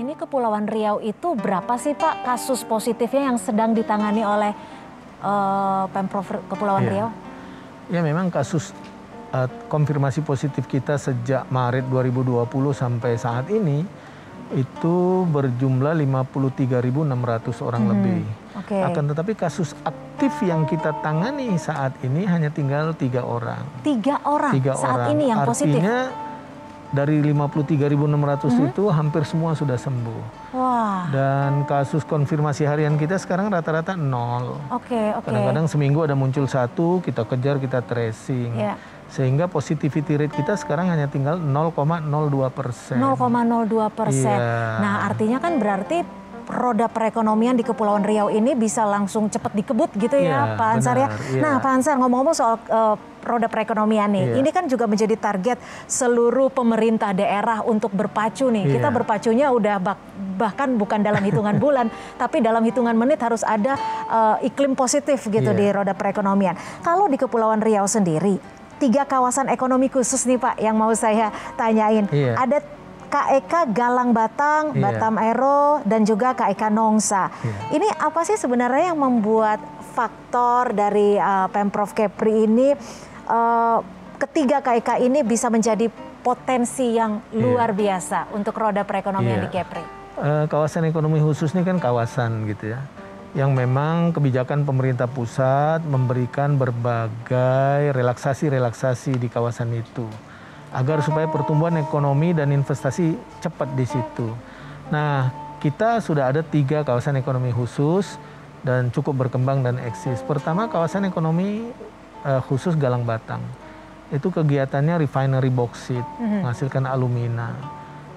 ini Kepulauan Riau itu berapa sih Pak kasus positifnya yang sedang ditangani oleh Pemprov Kepulauan Riau? Ya memang kasus konfirmasi positif kita sejak Maret 2020 sampai saat ini itu berjumlah 53.600 orang lebih. Akan tetapi kasus aktif yang kita tangani saat ini hanya tinggal 3 orang. 3 orang saat ini yang positif? Artinya dari 53.600 itu hampir semua sudah sembuh. Wah. Dan kasus konfirmasi harian kita sekarang rata-rata 0. Kadang-kadang seminggu ada muncul 1, kita kejar, kita tracing. Sehingga positivity rate kita sekarang hanya tinggal 0,02%. 0,02%. Nah artinya kan berarti roda perekonomian di Kepulauan Riau ini bisa langsung cepat dikebut gitu ya Pak Ansar ya. Nah Pak Ansar, ngomong-ngomong soal roda perekonomian nih, ini kan juga menjadi target seluruh pemerintah daerah untuk berpacu nih. Kita berpacunya udah bahkan bukan dalam hitungan bulan, tapi dalam hitungan menit harus ada iklim positif gitu di roda perekonomian. Kalau di Kepulauan Riau sendiri, 3 kawasan ekonomi khusus nih Pak yang mau saya tanyain. Ada KEK Galang Batang, Batam Aero, dan juga KEK Nongsa. Ini apa sih sebenarnya yang membuat faktor dari Pemprov Kepri ini ketiga KEK ini bisa menjadi potensi yang luar biasa untuk roda perekonomian di Kepri? Kawasan ekonomi khusus ini kan kawasan gitu ya, yang memang kebijakan pemerintah pusat memberikan berbagai relaksasi-relaksasi di kawasan itu, agar supaya pertumbuhan ekonomi dan investasi cepat di situ. Nah, kita sudah ada 3 kawasan ekonomi khusus dan cukup berkembang dan eksis. Pertama, kawasan ekonomi khusus Galang Batang. Itu kegiatannya refinery boksit, menghasilkan alumina.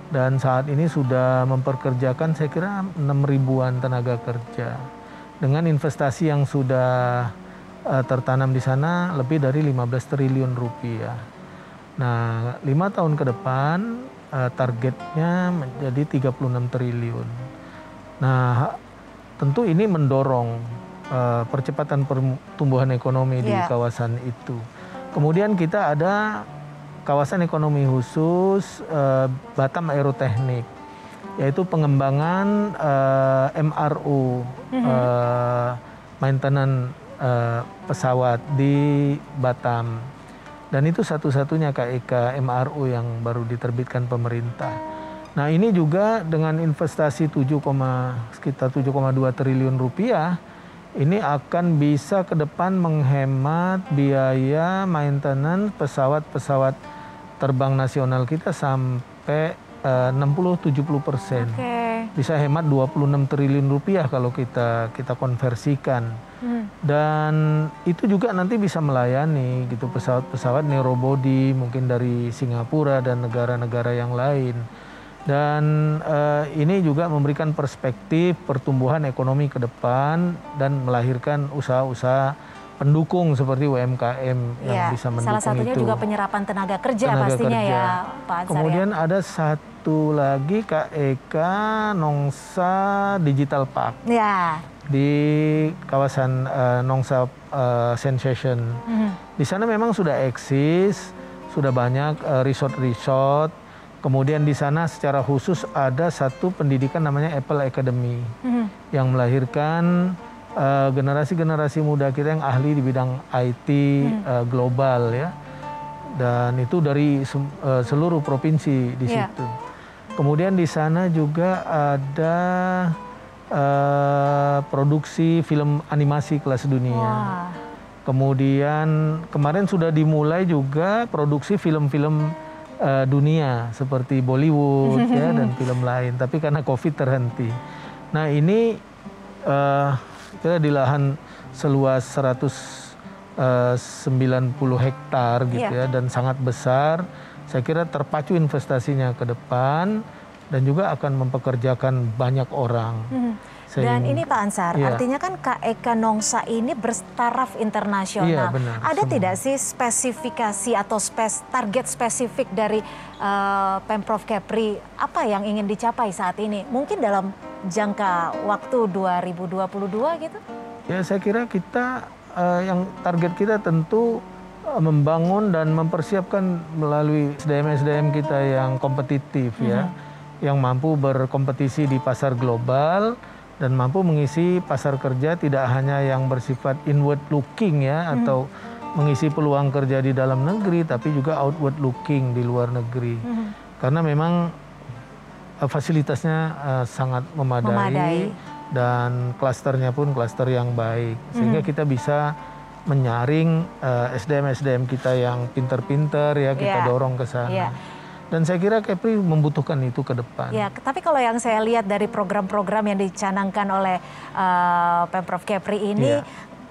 Dan saat ini sudah memperkerjakan saya kira 6.000-an tenaga kerja. Dengan investasi yang sudah tertanam di sana lebih dari 15 triliun rupiah. Nah, 5 tahun ke depan targetnya menjadi 36 triliun. Nah, tentu ini mendorong percepatan pertumbuhan ekonomi di kawasan itu. Kemudian kita ada kawasan ekonomi khusus Batam Aeroteknik, yaitu pengembangan MRO, maintenance pesawat di Batam. Dan itu satu-satunya KEK MRO yang baru diterbitkan pemerintah. Nah ini juga dengan investasi sekitar 7,2 triliun rupiah, ini akan bisa ke depan menghemat biaya maintenance pesawat-pesawat terbang nasional kita sampai 60-70%. Bisa hemat 26 triliun rupiah kalau kita konversikan. Dan itu juga nanti bisa melayani gitu pesawat-pesawat narrowbody mungkin dari Singapura dan negara-negara yang lain. Dan ini juga memberikan perspektif pertumbuhan ekonomi ke depan dan melahirkan usaha-usaha pendukung seperti UMKM yang bisa mendukung itu. Salah satunya juga penyerapan tenaga kerja pastinya ya Pak Ansar. Kemudian ada satu lagi KEK Nongsa Digital Park. Di kawasan Nongsa Sensation. Di sana memang sudah eksis, sudah banyak resort-resort. Kemudian di sana secara khusus ada satu pendidikan namanya Apple Academy yang melahirkan generasi-generasi muda kita yang ahli di bidang IT global ya. Dan itu dari seluruh provinsi di situ. Kemudian di sana juga ada produksi film animasi kelas dunia. Kemudian kemarin sudah dimulai juga produksi film-film dunia seperti Bollywood ya dan film lain. Tapi karena COVID terhenti. Nah ini kita di lahan seluas 190 hektar gitu ya dan sangat besar. Saya kira terpacu investasinya ke depan dan juga akan mempekerjakan banyak orang. Dan ini Pak Ansar, artinya kan KEK Nongsa ini bertaraf internasional. Ada tidak sih spesifikasi atau target spesifik dari Pemprov Kepri apa yang ingin dicapai saat ini? Mungkin dalam jangka waktu 2022 gitu? Ya saya kira kita yang target kita tentu membangun dan mempersiapkan melalui SDM-SDM kita yang kompetitif ya. yang mampu berkompetisi di pasar global dan mampu mengisi pasar kerja tidak hanya yang bersifat inward looking ya, atau mengisi peluang kerja di dalam negeri, tapi juga outward looking di luar negeri. Karena memang fasilitasnya sangat memadai dan klasternya pun klaster yang baik, sehingga kita bisa menyaring SDM kita yang pinter-pinter ya, kita dorong ke sana. Dan saya kira Kepri membutuhkan itu ke depan. Ya, tapi kalau yang saya lihat dari program-program yang dicanangkan oleh Pemprov Kepri ini,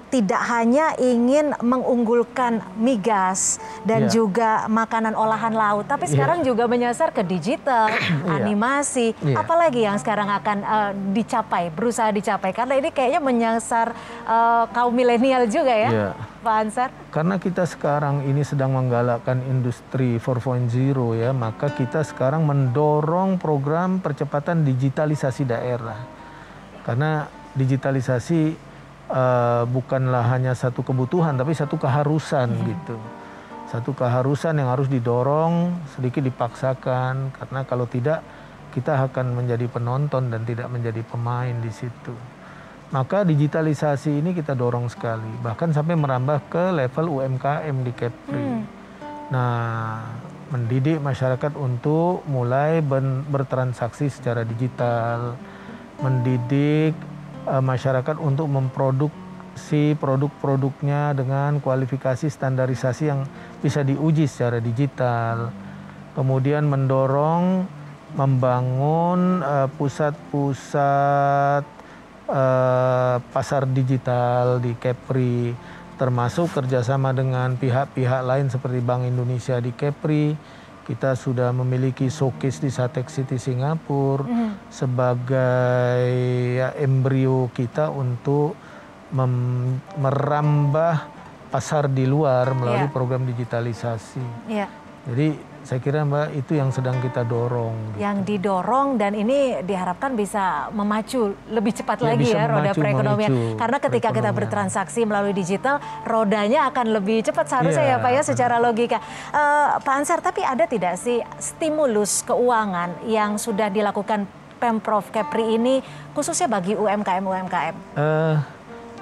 tidak hanya ingin mengunggulkan migas dan juga makanan olahan laut, tapi sekarang juga menyasar ke digital, animasi, apalagi yang sekarang akan berusaha dicapai, karena ini kayaknya menyasar kaum milenial juga ya, Pak Ansar. Karena kita sekarang ini sedang menggalakkan industri 4.0 ya, maka kita sekarang mendorong program percepatan digitalisasi daerah. Karena digitalisasi bukanlah hanya satu kebutuhan, tapi satu keharusan gitu. Satu keharusan yang harus didorong, sedikit dipaksakan, karena kalau tidak kita akan menjadi penonton dan tidak menjadi pemain di situ. Maka digitalisasi ini kita dorong sekali, bahkan sampai merambah ke level UMKM di Kepri. Nah, mendidik masyarakat untuk mulai bertransaksi secara digital, mendidik masyarakat untuk memproduksi produk-produknya dengan kualifikasi standarisasi yang bisa diuji secara digital. Kemudian mendorong membangun pusat-pusat pasar digital di Kepri, termasuk kerjasama dengan pihak-pihak lain seperti Bank Indonesia di Kepri. Kita sudah memiliki showcase di Satek City Singapura sebagai embrio kita untuk merambah pasar di luar melalui program digitalisasi. Jadi saya kira Mbak itu yang sedang kita dorong. Yang didorong dan ini diharapkan bisa memacu lebih cepat lagi ya roda perekonomian. Karena ketika kita bertransaksi melalui digital, rodanya akan lebih cepat seharusnya ya Pak ya, secara logika. Pak Ansar, tapi ada tidak sih stimulus keuangan yang sudah dilakukan Pemprov Kepri ini khususnya bagi UMKM-UMKM?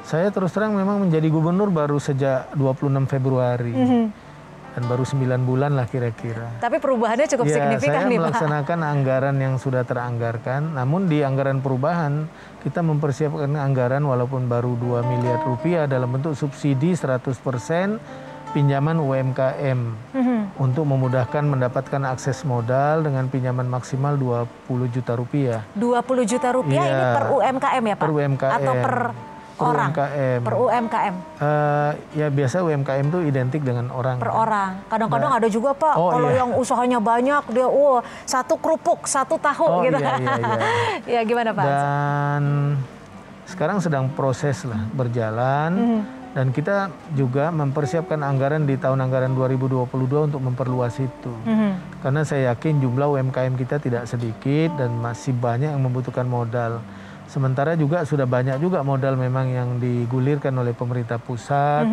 Saya terus terang memang menjadi gubernur baru sejak 26 Februari. Dan baru 9 bulan lah kira-kira. Tapi perubahannya cukup signifikan nih Pak. Saya melaksanakan anggaran yang sudah teranggarkan, namun di anggaran perubahan kita mempersiapkan anggaran walaupun baru 2 miliar rupiah dalam bentuk subsidi 100% pinjaman UMKM untuk memudahkan mendapatkan akses modal dengan pinjaman maksimal 20 juta rupiah. 20 juta rupiah ini per UMKM ya Pak? Per UMKM. Atau per orang? UMKM. Per UMKM? Ya biasa UMKM itu identik dengan orang. Per orang. Kadang-kadang ada juga Pak, kalau yang usahanya banyak, dia satu kerupuk, satu tahu gitu. Ya gimana Pak? Dan sekarang sedang proses lah berjalan. Dan kita juga mempersiapkan anggaran di tahun anggaran 2022 untuk memperluas itu. Karena saya yakin jumlah UMKM kita tidak sedikit dan masih banyak yang membutuhkan modal. Sementara juga sudah banyak juga modal memang yang digulirkan oleh pemerintah pusat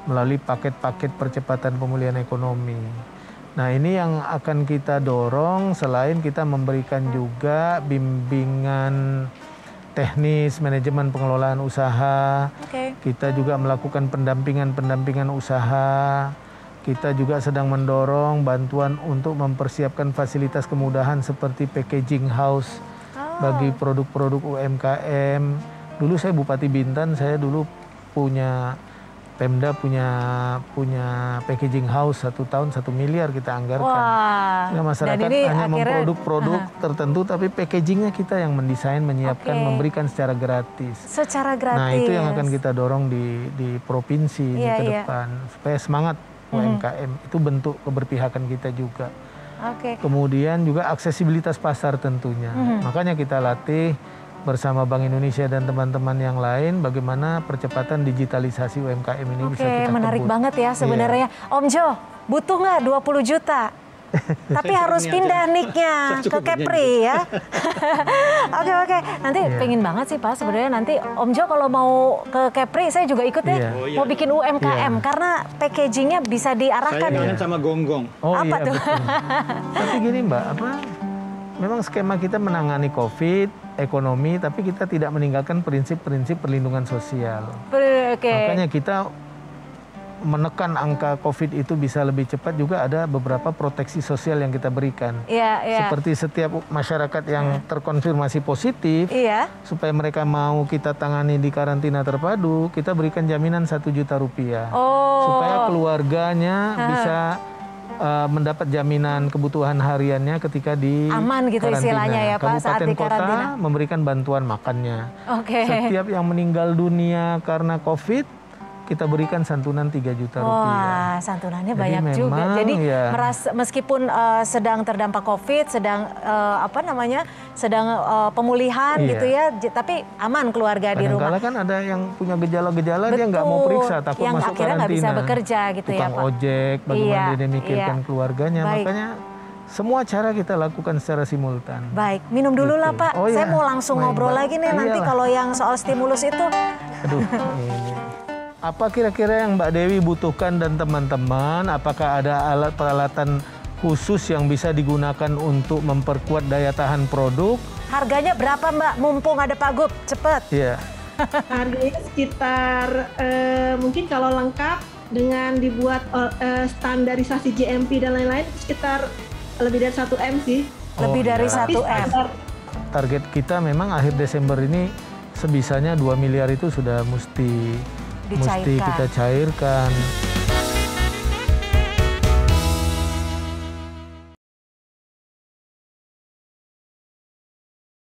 melalui paket-paket percepatan pemulihan ekonomi. Nah ini yang akan kita dorong selain kita memberikan juga bimbingan teknis, manajemen pengelolaan usaha. Kita juga melakukan pendampingan usaha. Kita juga sedang mendorong bantuan untuk mempersiapkan fasilitas kemudahan seperti packaging house bagi produk-produk UMKM. Dulu saya Bupati Bintan, saya dulu Pemda punya packaging house 1 tahun 1 miliar kita anggarkan. Ya, masyarakat hanya memproduk-produk tertentu, tapi packagingnya kita yang mendesain, menyiapkan, memberikan secara gratis. Secara gratis. Nah itu yang akan kita dorong di provinsi ini ke depan supaya semangat UMKM. Itu bentuk keberpihakan kita juga. Kemudian juga aksesibilitas pasar tentunya. Makanya kita latih bersama Bank Indonesia dan teman-teman yang lain bagaimana percepatan digitalisasi UMKM ini bisa kita menarik banget ya sebenarnya. Om Jo, butuh nggak 20 juta? Tapi harus pindah nicknya ke Kepri ya. Oke. Nanti pengen banget sih Pak sebenarnya nanti Om Jo kalau mau ke Kepri saya juga ikut ya. Mau bikin UMKM karena packagingnya bisa diarahkan. Saya kangen sama gonggong. Apa tuh? Tapi gini Mbak, memang skema kita menangani COVID, ekonomi, tapi kita tidak meninggalkan prinsip-prinsip perlindungan sosial. Makanya kita menekan angka COVID itu bisa lebih cepat juga ada beberapa proteksi sosial yang kita berikan. Seperti setiap masyarakat yang terkonfirmasi positif, supaya mereka mau kita tangani di karantina terpadu, kita berikan jaminan 1 juta rupiah. Supaya keluarganya bisa mendapat jaminan kebutuhan hariannya ketika di aman gitu karantina. Istilahnya ya Pak, saat di karantina. Kota memberikan bantuan makannya. Setiap yang meninggal dunia karena COVID, kita berikan santunan 3 juta rupiah. Wah, santunannya jadi banyak juga. Jadi meskipun sedang terdampak COVID, sedang sedang pemulihan gitu ya, tapi aman keluarga di rumah. Kadang-kala kan ada yang punya gejala-gejala dia nggak mau periksa, takut yang masuk akhirnya nggak bisa bekerja gitu ya Pak. Tukang ojek, bagaimana dia memikirkan keluarganya, makanya semua cara kita lakukan secara simultan. Baik, minum dulu lah Pak. Saya mau langsung ngobrol lagi nih nanti kalau yang soal stimulus itu. Aduh, ini. Apa kira-kira yang Mbak Dewi butuhkan dan teman-teman? Apakah ada alat peralatan khusus yang bisa digunakan untuk memperkuat daya tahan produk? Harganya berapa Mbak? Mumpung ada Pak Gub, cepet. Iya. Harganya sekitar mungkin kalau lengkap dengan dibuat standarisasi GMP dan lain-lain sekitar lebih dari 1 M sih. Lebih dari 1 M. Target kita memang akhir Desember ini sebisanya 2 miliar itu sudah mesti kita cairkan.